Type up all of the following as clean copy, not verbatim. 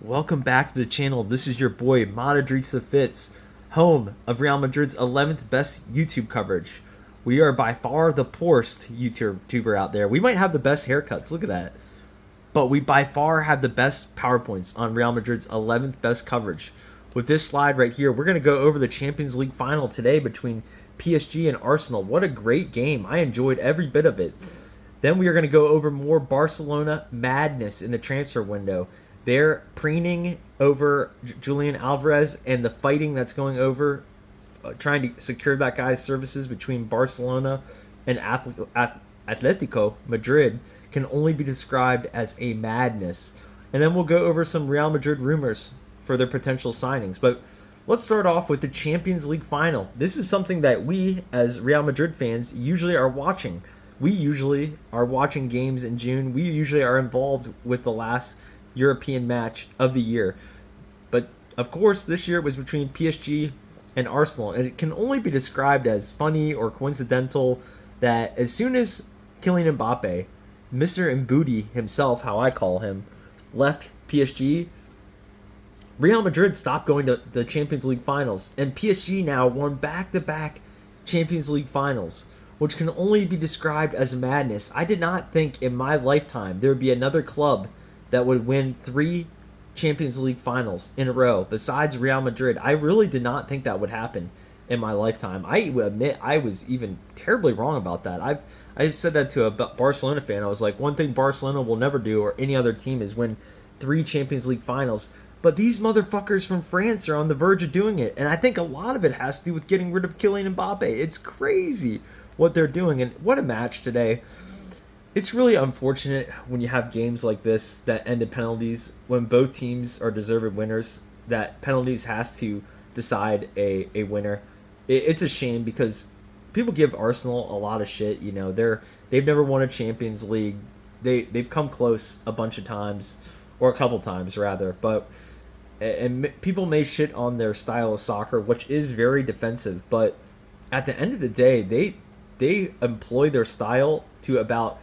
Welcome back to the channel. This is your boy Madridista Fitz, home of Real Madrid's 11th best YouTube coverage. We are by far the poorest YouTuber out there. We might have the best haircuts, look at that. But we by far have the best PowerPoints on Real Madrid's 11th best coverage. With this slide right here, we're going to go over the Champions League final today between PSG and Arsenal. What a great game. I enjoyed every bit of it. Then we are going to go over more Barcelona madness in the transfer window. They're preening over Julian Alvarez and the fighting that's going over, trying to secure that guy's services between Barcelona and Atletico Madrid can only be described as a madness. And then we'll go over some Real Madrid rumors for their potential signings. But let's start off with the Champions League final. This is something that we, as Real Madrid fans, usually are watching. We usually are watching games in June. We usually are involved with the last European match of the year. But of course, this year it was between PSG and Arsenal, and it can only be described as funny or coincidental that as soon as Kylian Mbappe, Mr. Mbooty himself, how I call him, left PSG, Real Madrid stopped going to the Champions League finals, and PSG now won back-to-back Champions League finals, which can only be described as madness. I did not think in my lifetime there would be another club that would win 3 Champions League finals in a row besides Real Madrid. I really did not think that would happen in my lifetime. I admit I was even terribly wrong about that. I said that to a Barcelona fan. I was like, one thing Barcelona will never do, or any other team, is win 3 Champions League finals. But these motherfuckers from France are on the verge of doing it, and I think a lot of it has to do with getting rid of Kylian Mbappe. It's crazy what they're doing, and what a match today. It's really unfortunate when you have games like this that end in penalties, when both teams are deserved winners, that penalties has to decide a winner. It's a shame because people give Arsenal a lot of shit. You know, they've never won a Champions League. They've come close a bunch of times, or a couple times rather, but and people may shit on their style of soccer, which is very defensive, but at the end of the day, they employ their style to about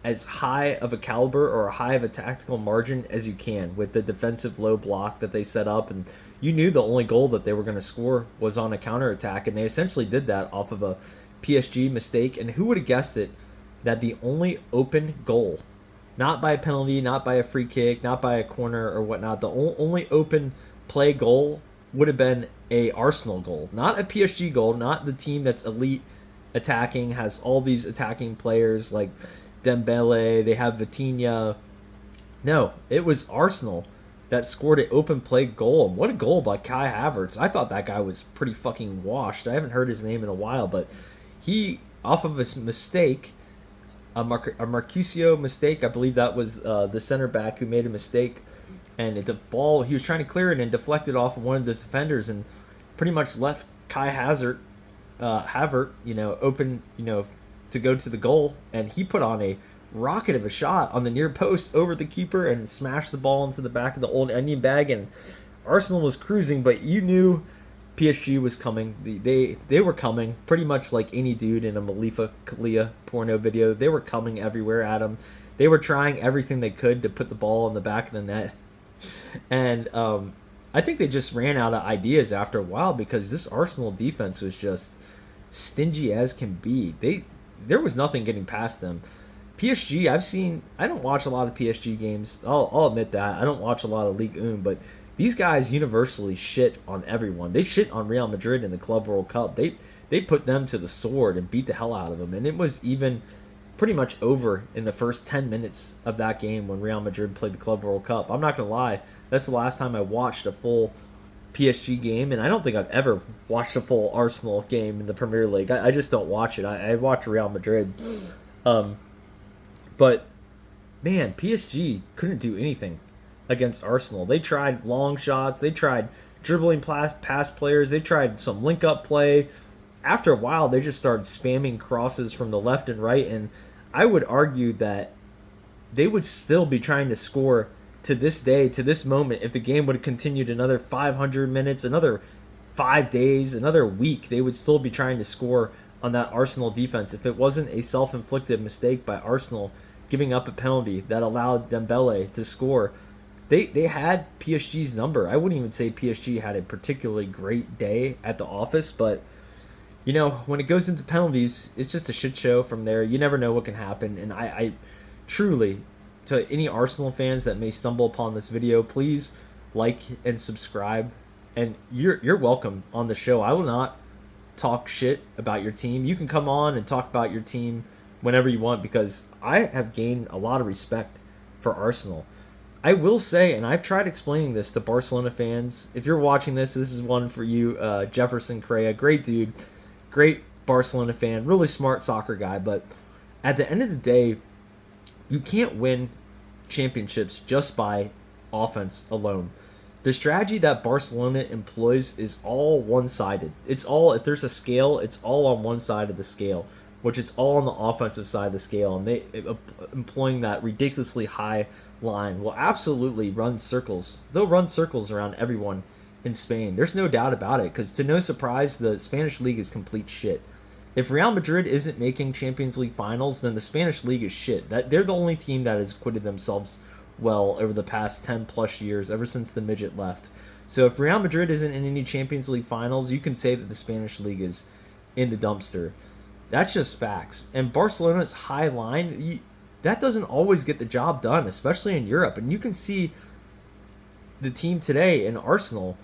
as high of a caliber or a high of a tactical margin as you can with the defensive low block that they set up. And you knew the only goal that they were going to score was on a counterattack, and they essentially did that off of a PSG mistake. And who would have guessed it, that the only open goal, not by a penalty, not by a free kick, not by a corner or whatnot, the only open play goal would have been a Arsenal goal, not a PSG goal, not the team that's elite attacking, has all these attacking players like Dembele, they have Vitinha. No, it was Arsenal that scored an open play goal. And what a goal by Kai Havertz. I thought that guy was pretty fucking washed. I haven't heard his name in a while, but he, off of his mistake, a Marcusio mistake, I believe that was the center back who made a mistake, and the ball, he was trying to clear it and deflected off of one of the defenders and pretty much left Kai Havertz, open, to go to the goal, and he put on a rocket of a shot on the near post over the keeper and smashed the ball into the back of the old onion bag. And Arsenal was cruising, but you knew PSG was coming. They were coming pretty much like any dude in a Malifa Kalia porno video. They were coming everywhere at him. They were trying everything they could to put the ball in the back of the net. And I think they just ran out of ideas after a while because this Arsenal defense was just stingy as can be. There was nothing getting past them. PSG, I don't watch a lot of PSG games. I'll admit that. I don't watch a lot of Ligue 1, but these guys universally shit on everyone. They shit on Real Madrid in the Club World Cup. They put them to the sword and beat the hell out of them. And it was even pretty much over in the first 10 minutes of that game when Real Madrid played the Club World Cup. I'm not going to lie. That's the last time I watched a full PSG game, and I don't think I've ever watched a full Arsenal game in the Premier League. I just don't watch it. I watch Real Madrid. But, man, PSG couldn't do anything against Arsenal. They tried long shots. They tried dribbling past players. They tried some link-up play. After a while, they just started spamming crosses from the left and right, and I would argue that they would still be trying to score to this day, to this moment. If the game would have continued another 500 minutes, another 5 days, another week, they would still be trying to score on that Arsenal defense if it wasn't a self-inflicted mistake by Arsenal giving up a penalty that allowed Dembele to score. they had PSG's number. I wouldn't even say PSG had a particularly great day at the office, but when it goes into penalties, it's just a shit show from there. You never know what can happen, and I truly, to any Arsenal fans that may stumble upon this video, please like and subscribe, and you're welcome on the show. I will not talk shit about your team. You can come on and talk about your team whenever you want, because I have gained a lot of respect for Arsenal. I will say, and I've tried explaining this to Barcelona fans. If you're watching this is one for you. Jefferson Correa, great dude, great Barcelona fan, really smart soccer guy. But at the end of the day, you can't win championships just by offense alone. The strategy that Barcelona employs is all one-sided. It's all, if there's a scale, it's all on one side of the scale, which it's all on the offensive side of the scale. And they employing that ridiculously high line will absolutely run circles. They'll run circles around everyone in Spain. There's no doubt about it, because to no surprise, the Spanish league is complete shit. If Real Madrid isn't making Champions League finals, then the Spanish league is shit. They're the only team that has acquitted themselves well over the past 10 plus years, ever since the midget left. So if Real Madrid isn't in any Champions League finals, you can say that the Spanish league is in the dumpster. That's just facts. And Barcelona's high line, that doesn't always get the job done, especially in Europe. And you can see the team today in Arsenal,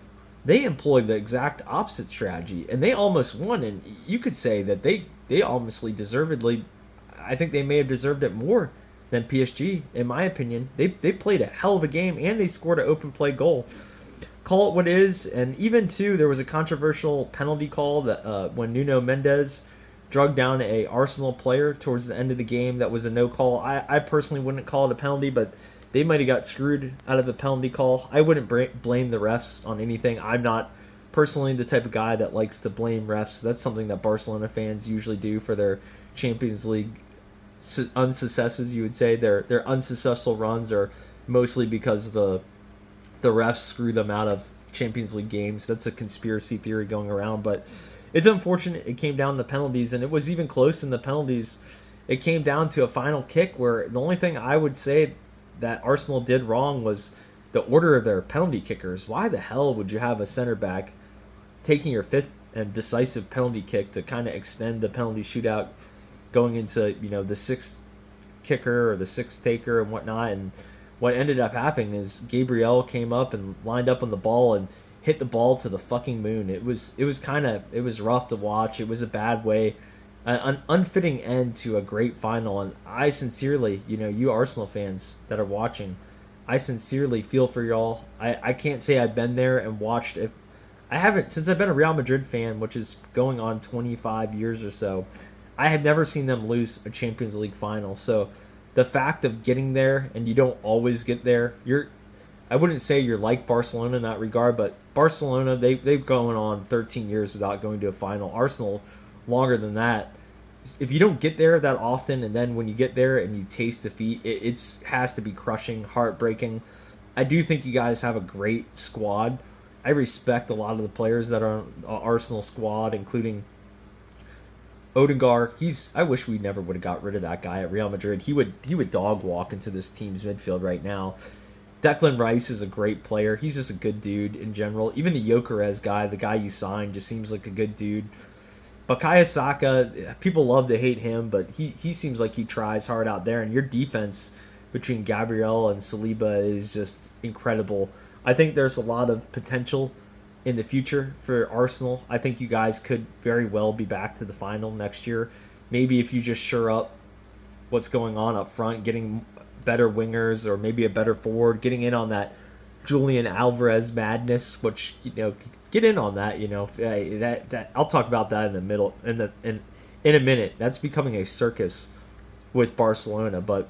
they employed the exact opposite strategy, and they almost won. And you could say that they honestly deservedly, I think they may have deserved it more than PSG, in my opinion. They played a hell of a game, and they scored an open play goal. Call it what it is. And even too, there was a controversial penalty call that when Nuno Mendes drugged down a Arsenal player towards the end of the game. That was a no call. I personally wouldn't call it a penalty, but they might have got screwed out of the penalty call. I wouldn't blame the refs on anything. I'm not personally the type of guy that likes to blame refs. That's something that Barcelona fans usually do for their Champions League unsuccesses, you would say. Their unsuccessful runs are mostly because the refs screw them out of Champions League games. That's a conspiracy theory going around, but it's unfortunate it came down to penalties, and it was even close in the penalties. It came down to a final kick where the only thing I would say that Arsenal did wrong was the order of their penalty kickers. Why the hell would you have a center back taking your fifth and decisive penalty kick to kind of extend the penalty shootout going into, the sixth kicker or the sixth taker and whatnot? And what ended up happening is Gabriel came up and lined up on the ball and hit the ball to the fucking moon. It was rough to watch. It was a bad way, an unfitting end to a great final. And I sincerely, you Arsenal fans that are watching, I sincerely feel for y'all. I can't say I've been there and watched it. I haven't, since I've been a Real Madrid fan, which is going on 25 years or so. I have never seen them lose a Champions League final. So the fact of getting there, and you don't always get there, I wouldn't say you're like Barcelona in that regard, but Barcelona, they've going on 13 years without going to a final. Arsenal, longer than that. If you don't get there that often, and then when you get there and you taste defeat, it has to be crushing, heartbreaking. I do think you guys have a great squad. I respect a lot of the players that are on the Arsenal squad, including Odegaard. I wish we never would have got rid of that guy at Real Madrid. He would dog walk into this team's midfield right now. Declan Rice is a great player. He's just a good dude in general. Even the Gyökeres guy, the guy you signed, just seems like a good dude. Bukayo Saka, people love to hate him, but he seems like he tries hard out there. And your defense between Gabriel and Saliba is just incredible. I think there's a lot of potential in the future for Arsenal. I think you guys could very well be back to the final next year. Maybe if you just shore up what's going on up front, getting better wingers or maybe a better forward, getting in on that Julian Alvarez madness, which get in on that. That I'll talk about that in a minute. That's becoming a circus with Barcelona. But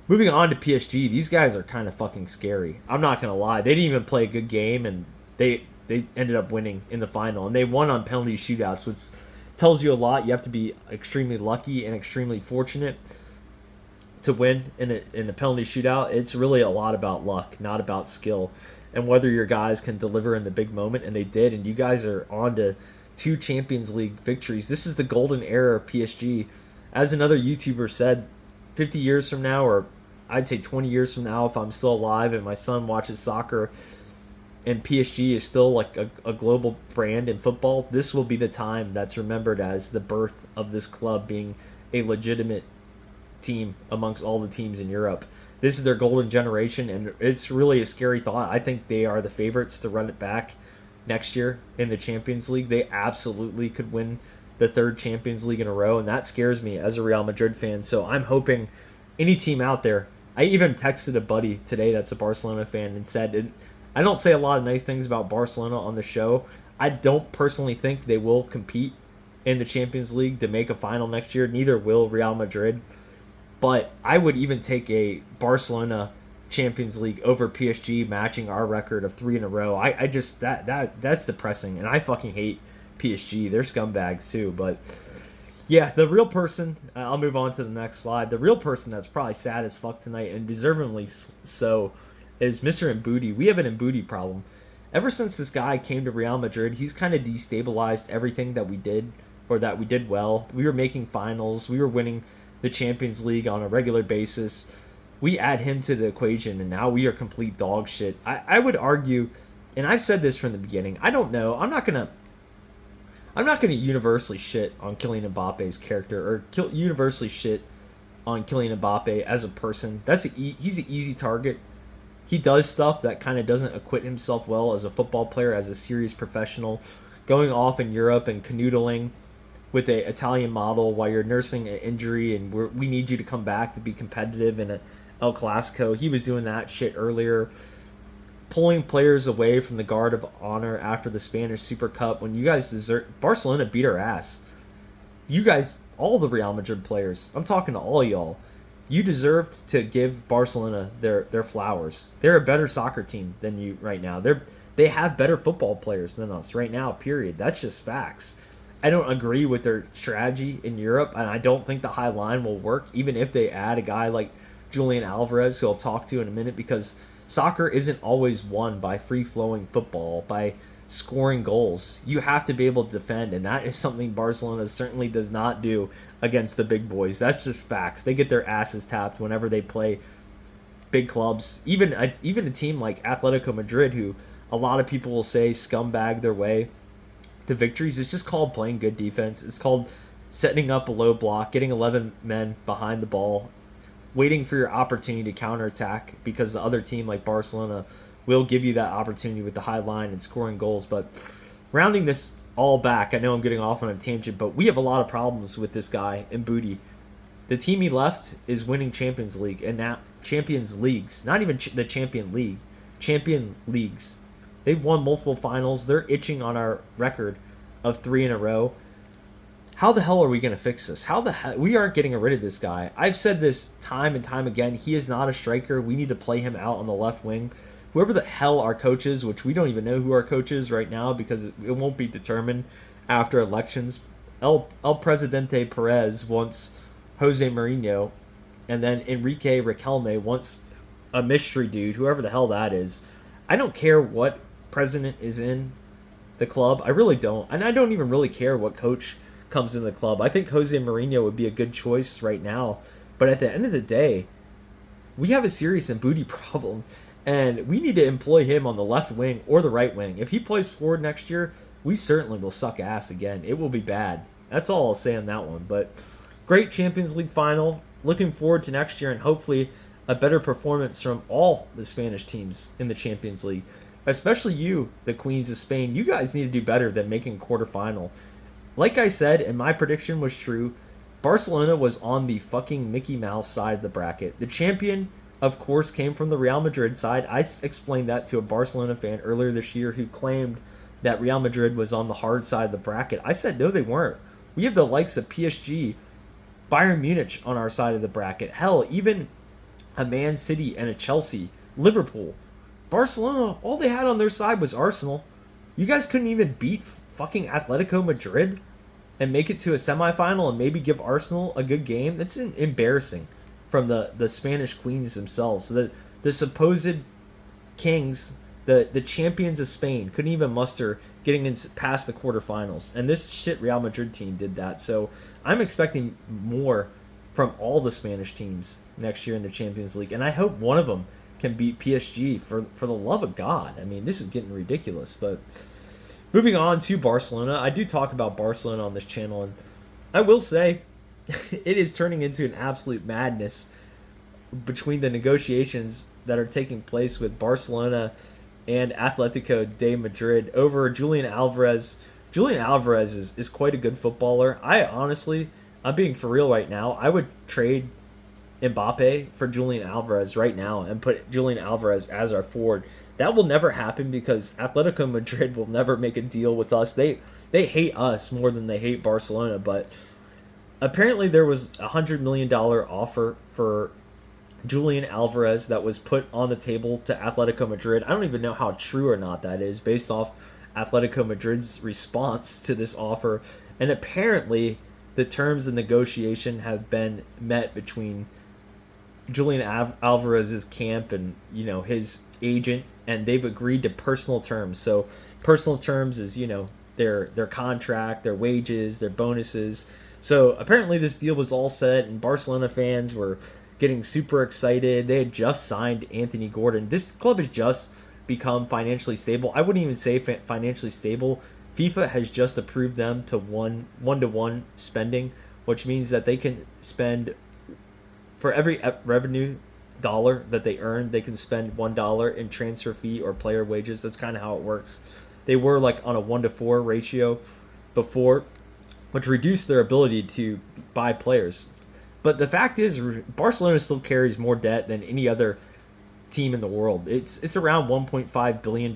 moving on to PSG, these guys are kind of fucking scary. I'm not gonna lie. They didn't even play a good game, and they ended up winning in the final, and they won on penalty shootouts, which tells you a lot. You have to be extremely lucky and extremely fortunate to win in a penalty shootout. It's really a lot about luck, not about skill, and whether your guys can deliver in the big moment, and they did. And you guys are on to 2 Champions League victories. This is the golden era of PSG. As another YouTuber said, 50 years from now, or I'd say 20 years from now, if I'm still alive and my son watches soccer and PSG is still like a global brand in football, this will be the time that's remembered as the birth of this club being a legitimate team amongst all the teams in Europe. This is their golden generation, and it's really a scary thought. I think they are the favorites to run it back next year in the Champions League. They absolutely could win the third Champions League in a row, and that scares me as a Real Madrid fan. So I'm hoping any team out there. I even texted a buddy today that's a Barcelona fan and said, I don't say a lot of nice things about Barcelona on the show. I don't personally think they will compete in the Champions League to make a final next year. Neither will Real Madrid. But I would even take a Barcelona Champions League over PSG, matching our record of 3 in a row. I just that's depressing, and I fucking hate PSG. They're scumbags too. But yeah, the real person. I'll move on to the next slide. The real person that's probably sad as fuck tonight, and deservingly so, is Mr. Mbudi. We have an Mbudi problem. Ever since this guy came to Real Madrid, he's kind of destabilized everything that we did, or that we did well. We were making finals. We were winning the Champions League on a regular basis. We add him to the equation, and now we are complete dog shit. I would argue, and I've said this from the beginning, I don't know. I'm not gonna universally shit on Kylian Mbappe's character, or universally shit on Kylian Mbappe as a person. He's an easy target. He does stuff that kind of doesn't acquit himself well as a football player, as a serious professional, going off in Europe and canoodling with a Italian model while you're nursing an injury, and we need you to come back to be competitive in a El Clasico. He was doing that shit earlier, pulling players away from the guard of honor after the Spanish Super Cup when you guys Barcelona beat our ass. You guys, all the Real Madrid players, I'm talking to all y'all, you deserved to give Barcelona their flowers. They're a better soccer team than you right now. They have better football players than us right now, period. That's just facts. I don't agree with their strategy in Europe, and I don't think the high line will work, even if they add a guy like Julian Alvarez, who I'll talk to in a minute, because soccer isn't always won by free-flowing football, by scoring goals. You have to be able to defend, and that is something Barcelona certainly does not do against the big boys. That's just facts. They get their asses tapped whenever they play big clubs. Even a team like Atletico Madrid, who a lot of people will say scumbag their way to victories. It's just called playing good defense. It's called setting up a low block, getting 11 men behind the ball, waiting for your opportunity to counterattack, because the other team like Barcelona will give you that opportunity with the high line and scoring goals. But rounding this all back, I know I'm getting off on a tangent, but we have a lot of problems with this guy, Mbudi. The team he left is winning Champions League, and now Champions Leagues, not even the Champion League, Champion Leagues. They've won multiple finals. They're itching on our record of 3 in a row. How the hell are we going to fix this? How the hell? We aren't getting rid of this guy. I've said this time and time again. He is not a striker. We need to play him out on the left wing. Whoever the hell our coach is, which we don't even know who our coach is right now because it won't be determined after elections. El Presidente Perez wants Jose Mourinho, and then Enrique Riquelme wants a mystery dude, whoever the hell that is. I don't care what president is in the club. I really don't. And I don't even really care what coach comes in the club. I think Jose Mourinho would be a good choice right now. But at the end of the day, we have a serious Mbudi problem. And we need to employ him on the left wing or the right wing. If he plays forward next year, we certainly will suck ass again. It will be bad. That's all I'll say on that one. But great Champions League final. Looking forward to next year, and hopefully a better performance from all the Spanish teams in the Champions League. Especially you, the Queens of Spain. You guys need to do better than making quarterfinal. Like I said, and my prediction was true, Barcelona was on the fucking Mickey Mouse side of the bracket. The champion, of course, came from the Real Madrid side. I explained that to a Barcelona fan earlier this year who claimed that Real Madrid was on the hard side of the bracket. I said, no, they weren't. We have the likes of PSG, Bayern Munich on our side of the bracket. Hell, even a Man City and a Chelsea, Liverpool. Barcelona, all they had on their side was Arsenal. You guys couldn't even beat fucking Atletico Madrid and make it to a semifinal and maybe give Arsenal a good game? That's embarrassing from the Spanish queens themselves. The supposed kings, the champions of Spain, couldn't even muster getting past the quarterfinals. And this shit Real Madrid team did that. So I'm expecting more from all the Spanish teams next year in the Champions League, and I hope one of them can beat PSG for the love of God. I mean, this is getting ridiculous. But moving on to Barcelona, I do talk about Barcelona on this channel, and I will say it is turning into an absolute madness between the negotiations that are taking place with Barcelona and Atletico de Madrid over Julian Alvarez. Julian Alvarez is quite a good footballer. I'm being for real right now. I would trade Mbappe for Julian Alvarez right now and put Julian Alvarez as our forward. That will never happen because Atletico Madrid will never make a deal with us. They hate us more than they hate Barcelona, but apparently there was $100 million offer for Julian Alvarez that was put on the table to Atletico Madrid. I don't even know how true or not that is based off Atletico Madrid's response to this offer. And apparently the terms of negotiation have been met between Julian Alvarez's camp and his agent, and they've agreed to personal terms. So personal terms is their contract, their wages, their bonuses. So apparently this deal was all set, and Barcelona fans were getting super excited. They had just signed Anthony Gordon. This club has just become financially stable. I wouldn't even say financially stable. FIFA has just approved them to one-to-one spending, which means that they can spend for every revenue dollar that they earn, they can spend $1 in transfer fee or player wages. That's kind of how it works. They were like on a 1-to-4 ratio before, which reduced their ability to buy players. But the fact is, Barcelona still carries more debt than any other team in the world. It's around $1.5 billion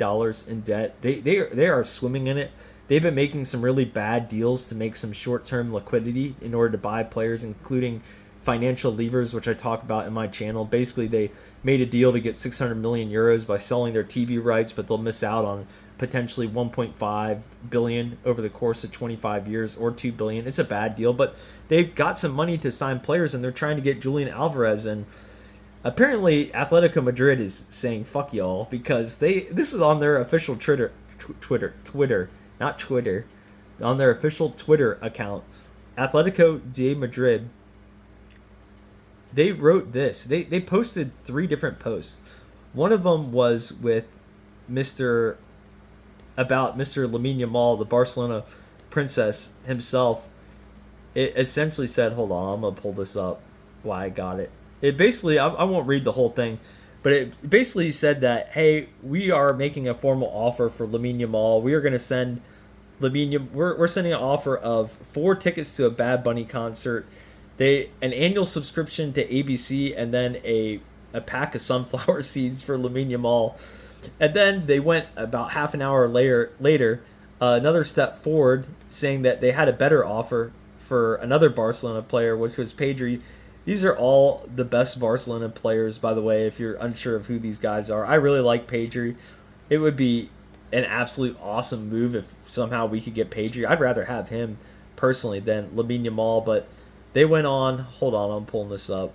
in debt. They are swimming in it. They've been making some really bad deals to make some short-term liquidity in order to buy players, including financial levers, which I talk about in my channel. Basically, they made a deal to get 600 million euros by selling their TV rights, but they'll miss out on potentially 1.5 billion over the course of 25 years, or 2 billion. It's a bad deal, but they've got some money to sign players, and they're trying to get Julian Alvarez. And apparently Atletico Madrid is saying fuck y'all, because this is on their official Twitter, on their official Twitter account, Atletico de Madrid. They wrote this. They posted 3 different posts. One of them was with Mr. Lamine Yamal, the Barcelona princess himself. It essentially said, hold on, I'm going to pull this up. Why I got it. It basically, I won't read the whole thing, but it basically said that, hey, we are making a formal offer for Lamine Yamal. We are going to send we're sending an offer of 4 tickets to a Bad Bunny concert, an annual subscription to ABC, and then a pack of sunflower seeds for Lamine Yamal. And then they went about half an hour later another step forward, saying that they had a better offer for another Barcelona player, which was Pedri. These are all the best Barcelona players, by the way, if you're unsure of who these guys are. I really like Pedri. It would be an absolute awesome move if somehow we could get Pedri. I'd rather have him personally than Lamine Yamal, but they went on. Hold on, I'm pulling this up.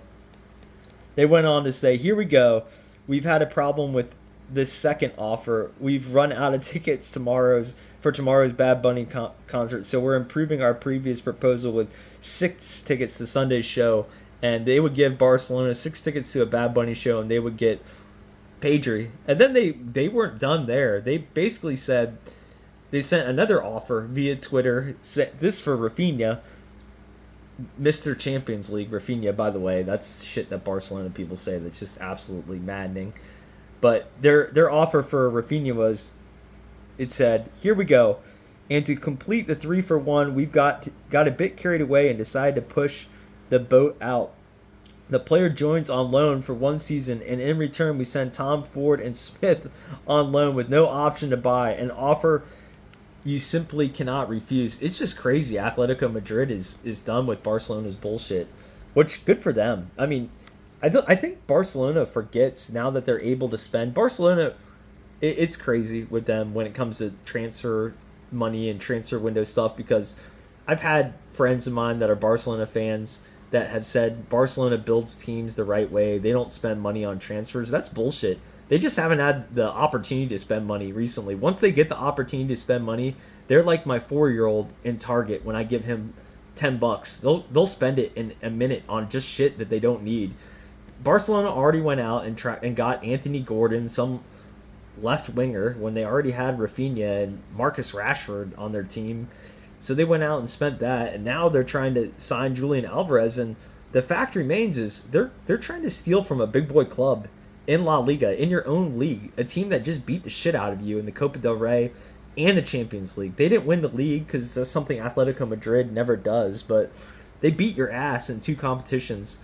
They went on to say, here we go. We've had a problem with this second offer. We've run out of tickets for tomorrow's Bad Bunny concert, so we're improving our previous proposal with 6 tickets to Sunday's show, and they would give Barcelona 6 tickets to a Bad Bunny show, and they would get Pedri. And then they weren't done there. They basically said they sent another offer via Twitter. This for Rafinha, Mr. Champions League Rafinha, by the way. That's shit that Barcelona people say that's just absolutely maddening. But their offer for Rafinha was, it said, here we go. And to complete the 3-for-1, we've got a bit carried away and decided to push the boat out. The player joins on loan for 1 season, and in return we send Tom Ford and Smith on loan with no option to buy, an offer you simply cannot refuse. It's just crazy. Atletico Madrid is done with Barcelona's bullshit, which good for them. I mean, I think Barcelona forgets now that they're able to spend. Barcelona, it's crazy with them when it comes to transfer money and transfer window stuff, because I've had friends of mine that are Barcelona fans that have said Barcelona builds teams the right way. They don't spend money on transfers. That's bullshit. They just haven't had the opportunity to spend money recently. Once they get the opportunity to spend money, they're like my 4-year-old in Target when I give him $10. They'll spend it in a minute on just shit that they don't need. Barcelona already went out and got Anthony Gordon, some left winger, when they already had Rafinha and Marcus Rashford on their team. So they went out and spent that, and now they're trying to sign Julian Alvarez. And the fact remains is they're trying to steal from a big boy club in La Liga, in your own league, a team that just beat the shit out of you in the Copa del Rey and the Champions League. They didn't win the league because that's something Atletico Madrid never does, but they beat your ass in 2 competitions.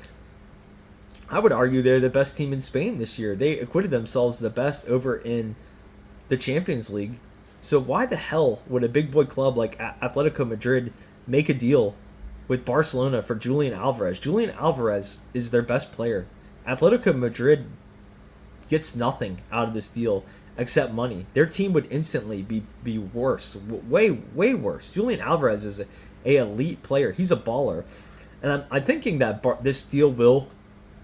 I would argue they're the best team in Spain this year. They acquitted themselves the best over in the Champions League. So why the hell would a big boy club like Atletico Madrid make a deal with Barcelona for Julian Alvarez? Julian Alvarez is their best player. Atletico Madrid gets nothing out of this deal except money. Their team would instantly be worse, way worse. Julian Alvarez is a elite player. He's a baller, and I'm thinking that this deal will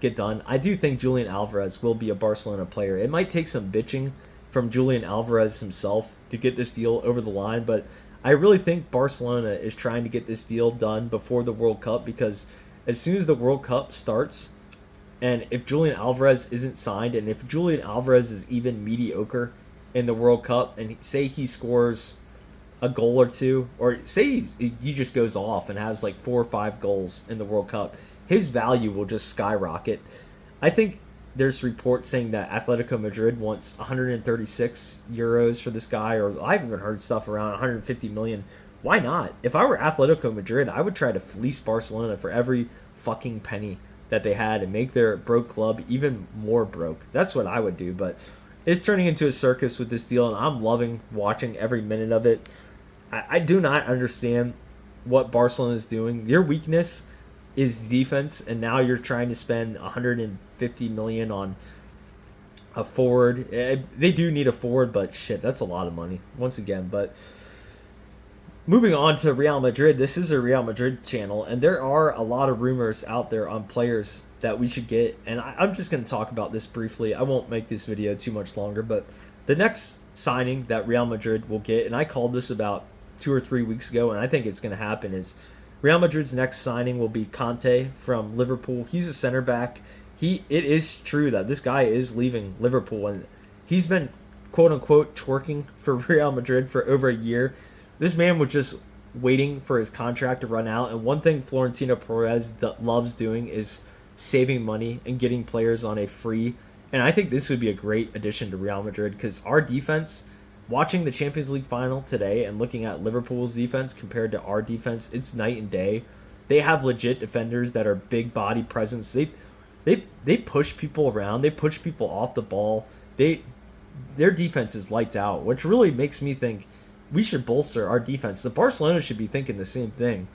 get done. I do think Julian Alvarez will be a Barcelona player. It might take some bitching from Julian Alvarez himself to get this deal over the line, but I really think Barcelona is trying to get this deal done before the World Cup, because as soon as the World Cup starts, and if Julian Alvarez isn't signed, and if Julian Alvarez is even mediocre in the World Cup, and say he scores a goal or two, or say he just goes off and has like 4 or 5 goals in the World Cup, his value will just skyrocket. I think there's reports saying that Atletico Madrid wants 136 euros for this guy, or I've even heard stuff around 150 million. Why not? If I were Atletico Madrid, I would try to fleece Barcelona for every fucking penny that they had and make their broke club even more broke. That's what I would do, but it's turning into a circus with this deal, and I'm loving watching every minute of it. I do not understand what Barcelona is doing. Your weakness is defense, and now you're trying to spend 150 million on a forward. They do need a forward, but shit, that's a lot of money once again. But moving on to Real Madrid, this is a Real Madrid channel, and there are a lot of rumors out there on players that we should get, and I'm just going to talk about this briefly. I won't make this video too much longer, but the next signing that Real Madrid will get, and I called this about 2 or 3 weeks ago, and I think it's going to happen, is Real Madrid's next signing will be Kanté from Liverpool. He's a center back. It is true that this guy is leaving Liverpool, and he's been quote-unquote twerking for Real Madrid for over a year. This man was just waiting for his contract to run out, and one thing Florentino Perez loves doing is saving money and getting players on a free. And I think this would be a great addition to Real Madrid, because our defense, watching the Champions League final today and looking at Liverpool's defense compared to our defense, it's night and day. They have legit defenders that are big body presence. They push people around. They push people off the ball. Their defense is lights out, which really makes me think we should bolster our defense. The Barcelona should be thinking the same thing.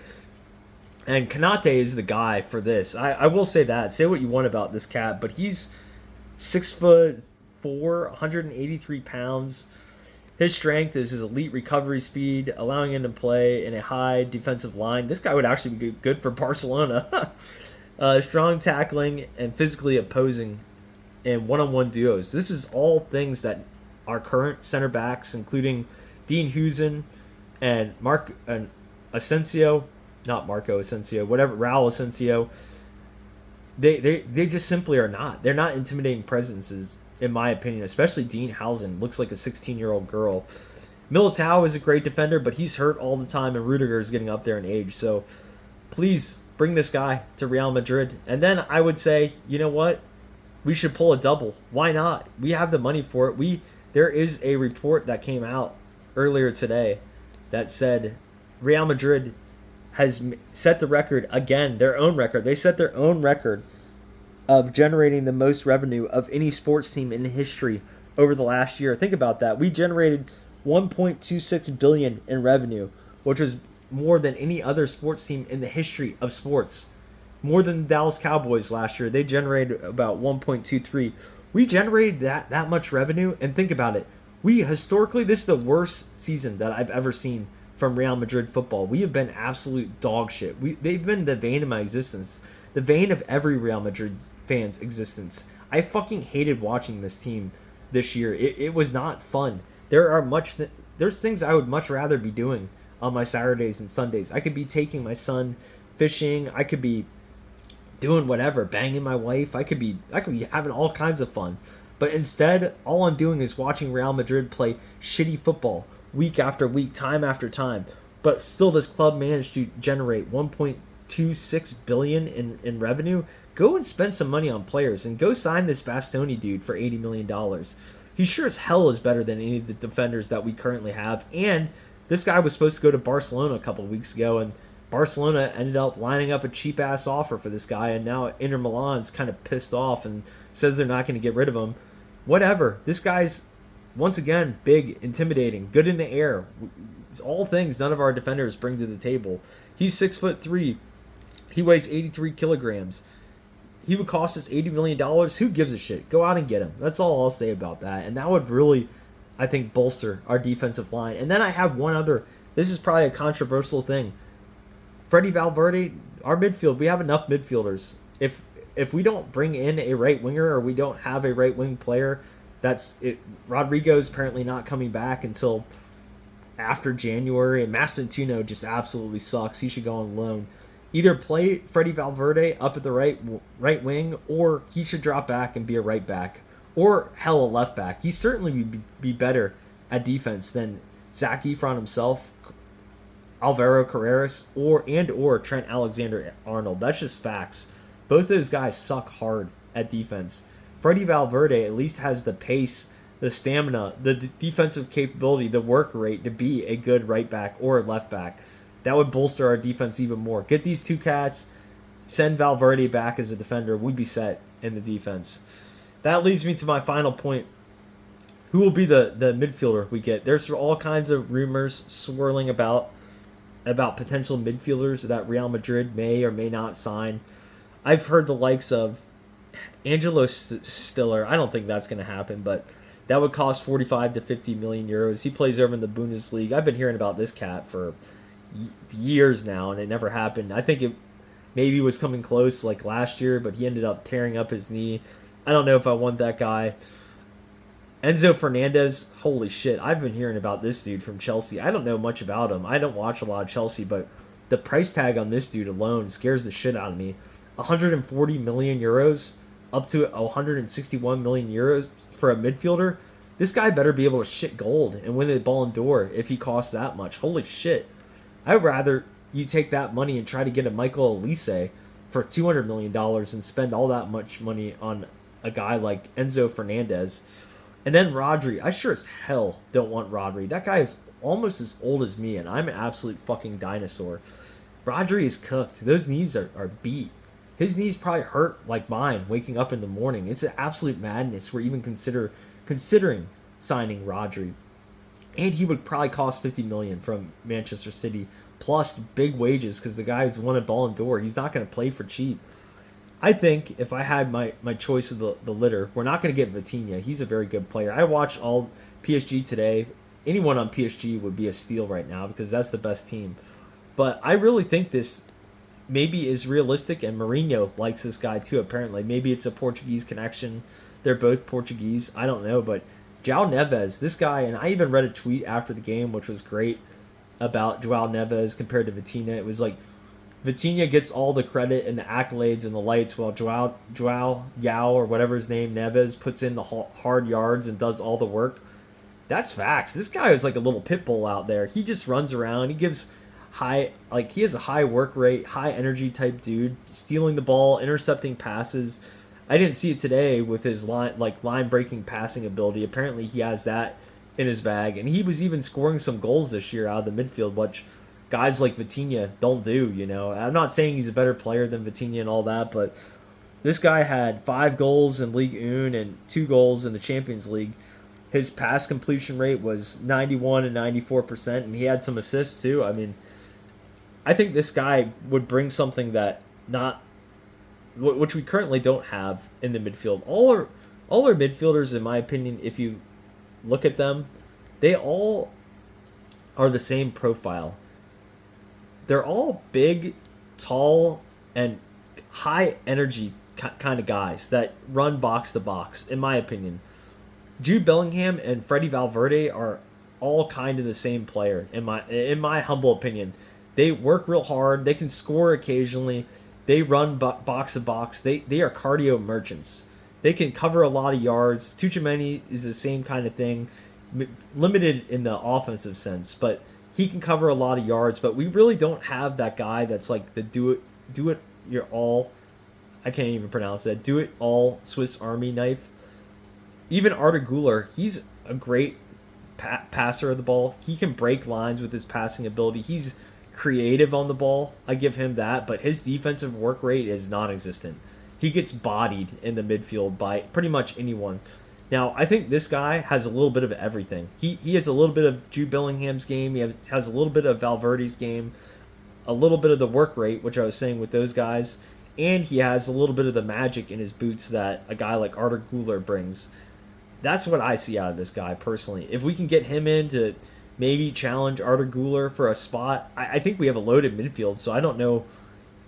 And Kanate is the guy for this. I will say that. Say what you want about this cat, but he's 6'4", 183 pounds. His strength is his elite recovery speed, allowing him to play in a high defensive line. This guy would actually be good for Barcelona. Strong tackling and physically opposing in one-on-one duos. This is all things that our current center backs, including Dean Huijsen and Raul Asensio, they just simply are not. They're not intimidating presences, in my opinion, especially Dean Huijsen. Looks like a 16-year-old girl. Militao is a great defender, but he's hurt all the time, and Rudiger is getting up there in age. So please bring this guy to Real Madrid. And then I would say, you know what? We should pull a double. Why not? We have the money for it. There is a report that came out earlier today that said Real Madrid has set the record again, their own record. They set their own record of generating the most revenue of any sports team in history over the last year. Think about that. We generated 1.26 billion in revenue, which was more than any other sports team in the history of sports. More than the Dallas Cowboys last year. They generated about 1.23. We generated that much revenue, and think about it. Historically, this is the worst season that I've ever seen from Real Madrid football. We have been absolute dog shit. They've been the vein of my existence. The vein of every Real Madrid fan's existence. I fucking hated watching this team this year. It was not fun. There's things I would much rather be doing on my Saturdays and Sundays. I could be taking my son fishing. I could be doing whatever, banging my wife. I could be having all kinds of fun. But instead, all I'm doing is watching Real Madrid play shitty football week after week, time after time. But still, this club managed to generate 1.26 billion in revenue. Go and spend some money on players and go sign this Bastoni dude for $80 million. He sure as hell is better than any of the defenders that we currently have. And this guy was supposed to go to Barcelona a couple of weeks ago, and Barcelona ended up lining up a cheap-ass offer for this guy, and now Inter Milan's kind of pissed off and says they're not going to get rid of him. Whatever. This guy's, once again, big, intimidating, good in the air. All things none of our defenders bring to the table. He's 6'3". He weighs 83 kilograms. He would cost us $80 million. Who gives a shit? Go out and get him. That's all I'll say about that. And that would really, I think, bolster our defensive line. And then I have one other. This is probably a controversial thing. Freddie Valverde, our midfield, we have enough midfielders. If we don't bring in a right winger or we don't have a right wing player, that's it. Rodrigo's apparently not coming back until after January, and Mastantuono just absolutely sucks. He should go on loan. Either play Freddie Valverde up at the right wing, or he should drop back and be a right back, or hell, a left back. He certainly would be better at defense than Zac Efron himself, Alvaro Carreras, or Trent Alexander-Arnold. That's just facts. Both those guys suck hard at defense. Freddie Valverde at least has the pace, the stamina, the defensive capability, the work rate to be a good right back or left back. That would bolster our defense even more. Get these two cats, send Valverde back as a defender. We'd be set in the defense. That leads me to my final point. Who will be the midfielder we get? There's all kinds of rumors swirling about potential midfielders that Real Madrid may or may not sign. I've heard the likes of Angelo Stiller. I don't think that's going to happen, but that would cost 45 to 50 million euros. He plays over in the Bundesliga. I've been hearing about this cat for years now, and it never happened. I think it maybe was coming close like last year, but he ended up tearing up his knee. I don't know if I want that guy. Enzo Fernandez, holy shit. I've been hearing about this dude from Chelsea. I don't know much about him. I don't watch a lot of Chelsea, but the price tag on this dude alone scares the shit out of me. 140 million euros up to 161 million euros for a midfielder. This guy better be able to shit gold and win the Ballon d'Or if he costs that much. Holy shit. I'd rather you take that money and try to get a Michael Olise for $200 million and spend all that much money on a guy like Enzo Fernandez. And then Rodri. I sure as hell don't want Rodri. That guy is almost as old as me, and I'm an absolute fucking dinosaur. Rodri is cooked. Those knees are beat. His knees probably hurt like mine waking up in the morning. It's an absolute madness. We're even considering signing Rodri. And he would probably cost 50 million from Manchester City, plus big wages because the guy's won a Ballon d'Or. He's not going to play for cheap. I think if I had my choice of the litter, we're not going to get Vitinha. He's a very good player. I watched all PSG today. Anyone on PSG would be a steal right now because that's the best team. But I really think this maybe is realistic, and Mourinho likes this guy too, apparently. Maybe it's a Portuguese connection. They're both Portuguese. I don't know, but João Neves, this guy, and I even read a tweet after the game, which was great, about João Neves compared to Vitinha. It was like, Vitinha gets all the credit and the accolades and the lights, while João Yao, or whatever his name, Neves, puts in the hard yards and does all the work. That's facts. This guy is like a little pit bull out there. He just runs around. He gives he has a high work rate, high energy type dude, stealing the ball, intercepting passes. I didn't see it today with his line breaking passing ability. Apparently he has that in his bag, and he was even scoring some goals this year out of the midfield, which guys like Vitinha don't do, you know. I'm not saying he's a better player than Vitinha and all that, but this guy had 5 goals in Ligue 1 and 2 goals in the Champions League. His pass completion rate was 91 and 94%, and he had some assists too. I mean, I think this guy would bring something that which we currently don't have in the midfield. All our midfielders, in my opinion, if you look at them, they all are the same profile. They're all big, tall, and high energy kind of guys that run box to box, in my opinion. Jude Bellingham and Freddie Valverde are all kind of the same player in my humble opinion. They work real hard. They can score occasionally. They run box to box. They are cardio merchants. They can cover a lot of yards. Tuchemani is the same kind of thing, limited in the offensive sense, but he can cover a lot of yards. But we really don't have that guy that's like the do it you're all. I can't even pronounce that. Do it all Swiss Army knife. Even Arda Güler, he's a great passer of the ball. He can break lines with his passing ability. He's creative on the ball. I give him that, but his defensive work rate is non-existent. He gets bodied in the midfield by pretty much anyone. Now, I think this guy has a little bit of everything. He has a little bit of Jude Bellingham's game. He has a little bit of Valverde's game, a little bit of the work rate, which I was saying with those guys, and he has a little bit of the magic in his boots that a guy like Arda Güler brings. That's what I see out of this guy personally. If we can get him in to maybe challenge Arda Güler for a spot, I think we have a loaded midfield, so I don't know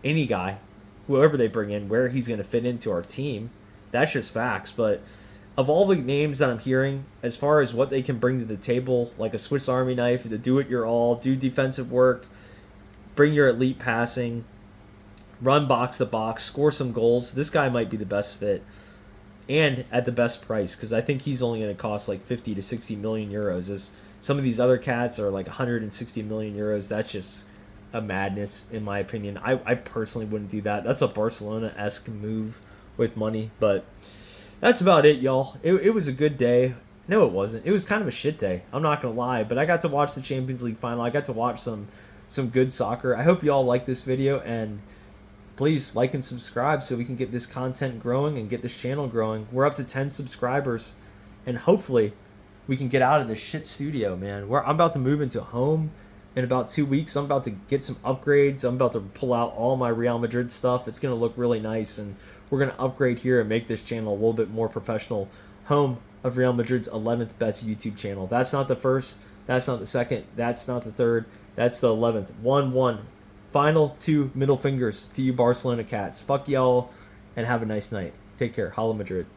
any guy, whoever they bring in, where he's going to fit into our team. That's just facts. But of all the names that I'm hearing, as far as what they can bring to the table, like a Swiss Army knife, to do it your all, do defensive work, bring your elite passing, run box to box, score some goals, this guy might be the best fit. And at the best price, because I think he's only going to cost like 50 to 60 million euros. As some of these other cats are like 160 million euros. That's just a madness, in my opinion. I personally wouldn't do that. That's a Barcelona-esque move with money. But that's about it, y'all. It was a good day. No, it wasn't. It was kind of a shit day. I'm not going to lie. But I got to watch the Champions League final. I got to watch some good soccer. I hope you all like this video, and please like and subscribe so we can get this content growing and get this channel growing. We're up to 10 subscribers, and hopefully we can get out of this shit studio, man. I'm about to move into a home in about 2 weeks. I'm about to get some upgrades. I'm about to pull out all my Real Madrid stuff. It's going to look really nice, and we're going to upgrade here and make this channel a little bit more professional. Home of Real Madrid's 11th best YouTube channel. That's not the first. That's not the second. That's not the third. That's the 11th. 1-1. Final 2 middle fingers to you Barcelona cats. Fuck y'all, and have a nice night. Take care. Holla Madrid.